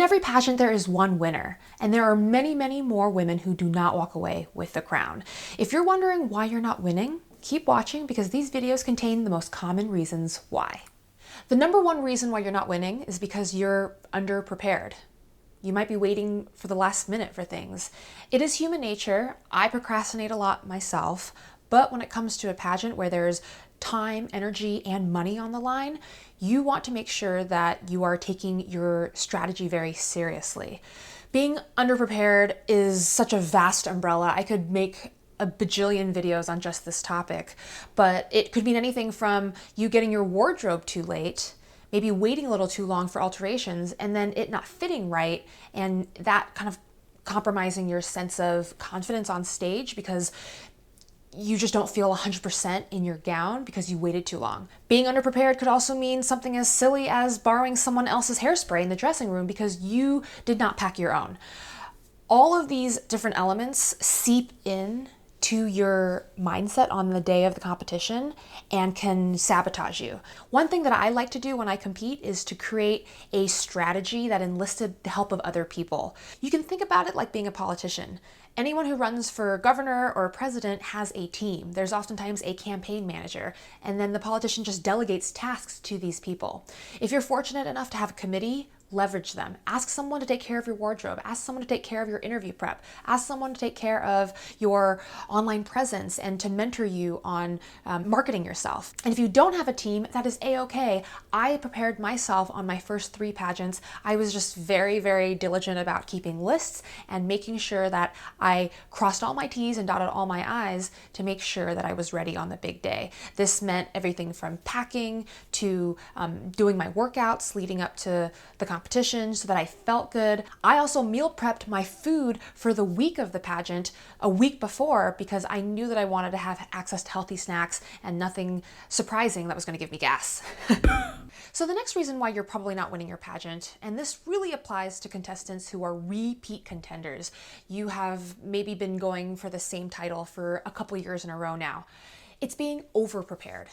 every pageant, there is one winner, and there are many, many more women who do not walk away with the crown. If you're wondering why you're not winning, keep watching because these videos contain the most common reasons why. The number one reason why you're not winning is because you're underprepared. You might be waiting for the last minute for things. It is human nature. I procrastinate a lot myself, but when it comes to a pageant where there's time, energy, and money on the line, you want to make sure that you are taking your strategy very seriously. Being underprepared is such a vast umbrella. I could make a bajillion videos on just this topic, but it could mean anything from you getting your wardrobe too late, maybe waiting a little too long for alterations, and then it not fitting right, and that kind of compromising your sense of confidence on stage because you just don't feel 100% in your gown because you waited too long. Being underprepared could also mean something as silly as borrowing someone else's hairspray in the dressing room because you did not pack your own. All of these different elements seep in to your mindset on the day of the competition and can sabotage you. One thing that I like to do when I compete is to create a strategy that enlisted the help of other people. You can think about it like being a politician. Anyone who runs for governor or president has a team. There's oftentimes a campaign manager, and then the politician just delegates tasks to these people. If you're fortunate enough to have a committee, leverage them. Ask someone to take care of your wardrobe. Ask someone to take care of your interview prep. Ask someone to take care of your online presence and to mentor you on marketing yourself. And if you don't have a team, that is a-okay. I prepared myself on my first 3 pageants. I was just very, very diligent about keeping lists and making sure that I crossed all my T's and dotted all my I's to make sure that I was ready on the big day. This meant everything from packing to doing my workouts leading up to the competition so that I felt good. I also meal prepped my food for the week of the pageant a week before because I knew that I wanted to have access to healthy snacks and nothing surprising that was going to give me gas. So the next reason why you're probably not winning your pageant, and this really applies to contestants who are repeat contenders. You have maybe been going for the same title for a couple years in a row now. It's being over-prepared.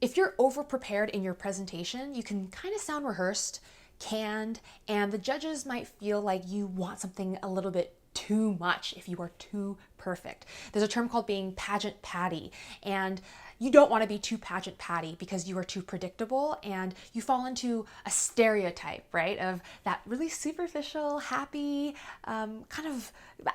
If you're over-prepared in your presentation, you can kind of sound rehearsed, canned, and the judges might feel like you want something a little bit too much if you are too perfect. There's a term called being pageant patty, and you don't want to be too pageant patty because you are too predictable and you fall into a stereotype, right, of that really superficial, happy, kind of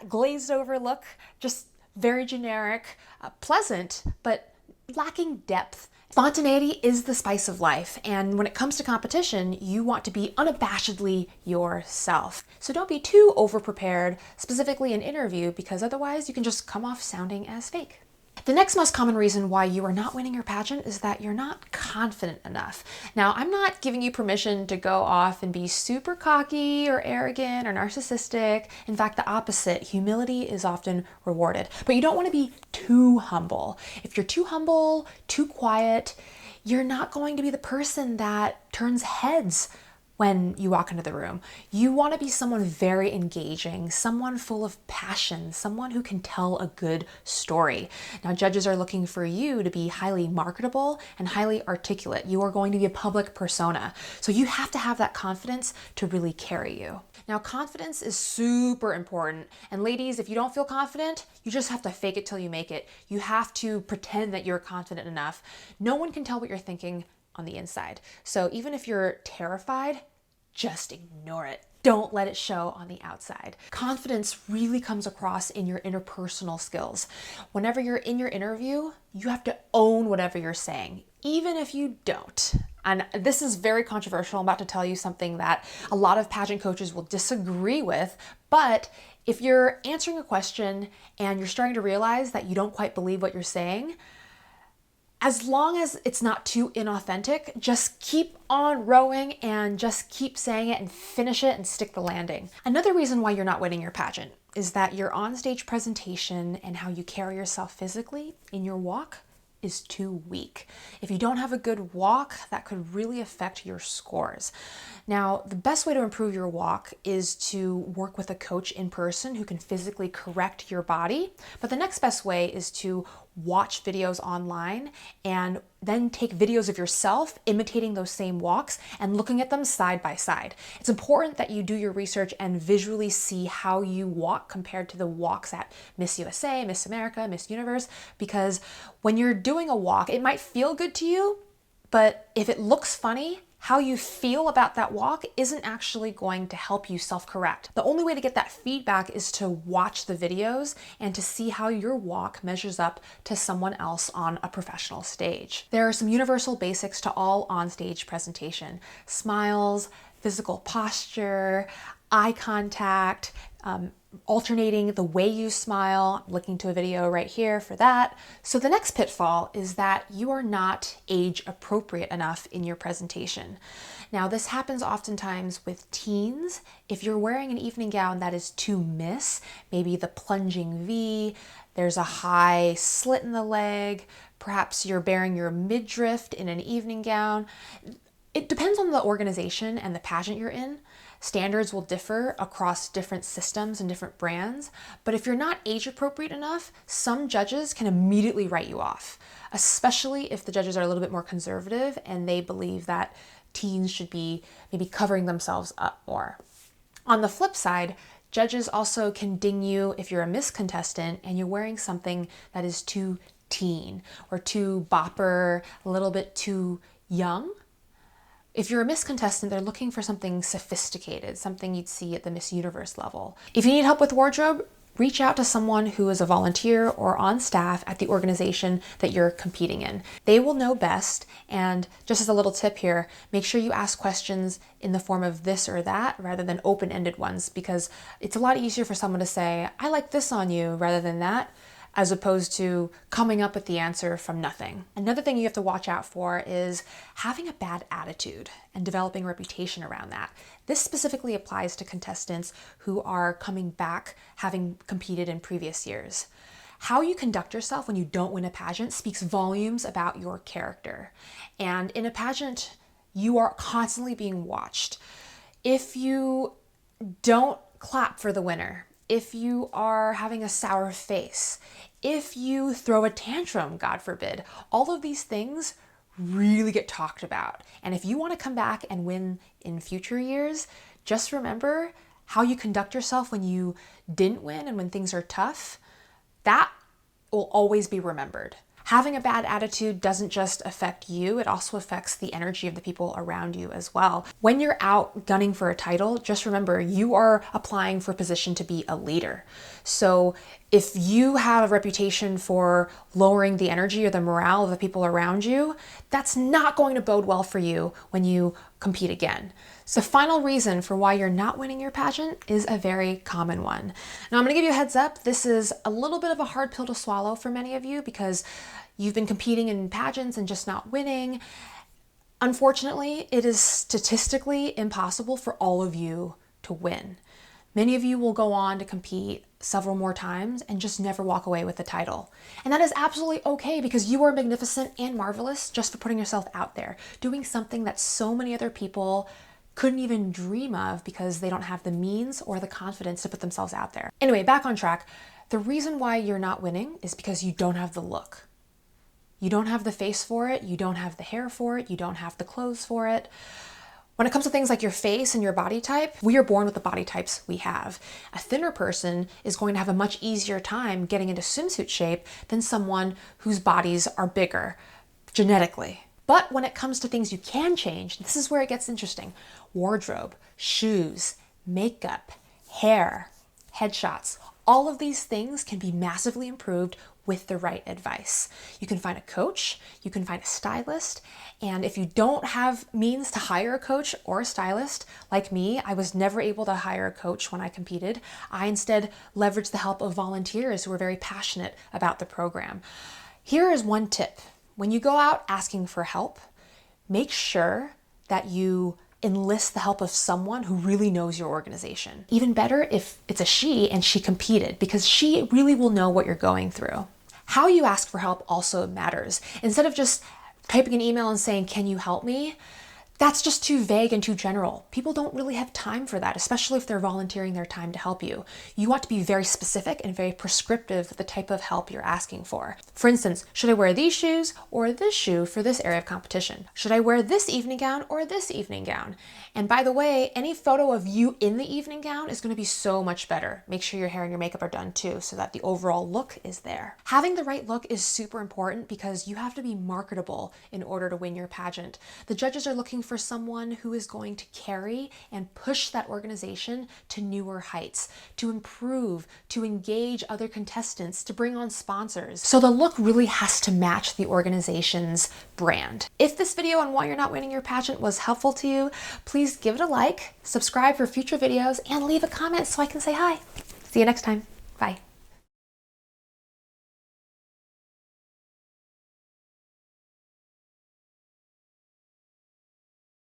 glazed over look, just very generic, pleasant, but lacking depth. Spontaneity is the spice of life, and when it comes to competition, you want to be unabashedly yourself. So don't be too over-prepared, specifically in interview, because otherwise you can just come off sounding as fake. The next most common reason why you are not winning your pageant is that you're not confident enough. Now, I'm not giving you permission to go off and be super cocky or arrogant or narcissistic. In fact, the opposite. Humility is often rewarded. But you don't want to be too humble. If you're too humble, too quiet, you're not going to be the person that turns heads when you walk into the room. You want to be someone very engaging, someone full of passion, someone who can tell a good story. Now, judges are looking for you to be highly marketable and highly articulate. You are going to be a public persona. So you have to have that confidence to really carry you. Now, confidence is super important. And ladies, if you don't feel confident, you just have to fake it till you make it. You have to pretend that you're confident enough. No one can tell what you're thinking on the inside. So even if you're terrified, just ignore it. Don't let it show on the outside. Confidence really comes across in your interpersonal skills. Whenever you're in your interview, you have to own whatever you're saying, even if you don't. And this is very controversial. I'm about to tell you something that a lot of pageant coaches will disagree with, but if you're answering a question and you're starting to realize that you don't quite believe what you're saying, as long as it's not too inauthentic, just keep on rowing and just keep saying it and finish it and stick the landing. Another reason why you're not winning your pageant is that your onstage presentation and how you carry yourself physically in your walk is too weak. If you don't have a good walk, that could really affect your scores. Now, the best way to improve your walk is to work with a coach in person who can physically correct your body. But the next best way is to watch videos online and then take videos of yourself imitating those same walks and looking at them side by side. It's important that you do your research and visually see how you walk compared to the walks at Miss USA, Miss America, Miss Universe, because when you're doing a walk, it might feel good to you, but if it looks funny, how you feel about that walk isn't actually going to help you self-correct. The only way to get that feedback is to watch the videos and to see how your walk measures up to someone else on a professional stage. There are some universal basics to all on-stage presentation: smiles, physical posture, eye contact, alternating the way you smile. I'm looking to a video right here for that. So the next pitfall is that you are not age appropriate enough in your presentation. Now, this happens oftentimes with teens. If you're wearing an evening gown that is too Miss, maybe the plunging V, there's a high slit in the leg, perhaps you're bearing your midriff in an evening gown. It depends on the organization and the pageant you're in. Standards will differ across different systems and different brands, but if you're not age appropriate enough, some judges can immediately write you off, especially if the judges are a little bit more conservative and they believe that teens should be maybe covering themselves up more. On the flip side, judges also can ding you if you're a Miss contestant and you're wearing something that is too teen or too bopper, a little bit too young. If you're a Miss contestant, they're looking for something sophisticated, something you'd see at the Miss Universe level. If you need help with wardrobe, reach out to someone who is a volunteer or on staff at the organization that you're competing in. They will know best, and just as a little tip here, make sure you ask questions in the form of this or that rather than open-ended ones, because it's a lot easier for someone to say, I like this on you, rather than that, as opposed to coming up with the answer from nothing. Another thing you have to watch out for is having a bad attitude and developing a reputation around that. This specifically applies to contestants who are coming back having competed in previous years. How you conduct yourself when you don't win a pageant speaks volumes about your character. And in a pageant, you are constantly being watched. If you don't clap for the winner, if you are having a sour face, if you throw a tantrum, God forbid, all of these things really get talked about. And if you want to come back and win in future years, just remember how you conduct yourself when you didn't win and when things are tough. That will always be remembered. Having a bad attitude doesn't just affect you, it also affects the energy of the people around you as well. When you're out gunning for a title, just remember you are applying for a position to be a leader. So if you have a reputation for lowering the energy or the morale of the people around you, that's not going to bode well for you when you compete again. So the final reason for why you're not winning your pageant is a very common one. Now I'm going to give you a heads up. This is a little bit of a hard pill to swallow for many of you because you've been competing in pageants and just not winning. Unfortunately, it is statistically impossible for all of you to win. Many of you will go on to compete several more times and just never walk away with the title. And that is absolutely okay because you are magnificent and marvelous just for putting yourself out there, doing something that so many other people couldn't even dream of because they don't have the means or the confidence to put themselves out there. Anyway, back on track. The reason why you're not winning is because you don't have the look. You don't have the face for it. You don't have the hair for it. You don't have the clothes for it. When it comes to things like your face and your body type, we are born with the body types we have. A thinner person is going to have a much easier time getting into swimsuit shape than someone whose bodies are bigger genetically. But when it comes to things you can change, this is where it gets interesting. Wardrobe, shoes, makeup, hair, headshots, all of these things can be massively improved with the right advice. You can find a coach, you can find a stylist, and if you don't have means to hire a coach or a stylist, like me, I was never able to hire a coach when I competed. I instead leveraged the help of volunteers who were very passionate about the program. Here is one tip. When you go out asking for help, make sure that you enlist the help of someone who really knows your organization. Even better if it's a she and she competed, because she really will know what you're going through. How you ask for help also matters. Instead of just typing an email and saying, "Can you help me?" That's just too vague and too general. People don't really have time for that, especially if they're volunteering their time to help you. You want to be very specific and very prescriptive with the type of help you're asking for. For instance, should I wear these shoes or this shoe for this area of competition? Should I wear this evening gown or this evening gown? And by the way, any photo of you in the evening gown is going to be so much better. Make sure your hair and your makeup are done too, so that the overall look is there. Having the right look is super important because you have to be marketable in order to win your pageant. The judges are looking for someone who is going to carry and push that organization to newer heights, to improve, to engage other contestants, to bring on sponsors. So the look really has to match the organization's brand. If this video on why you're not winning your pageant was helpful to you, please give it a like, subscribe for future videos, and leave a comment so I can say hi. See you next time. Bye.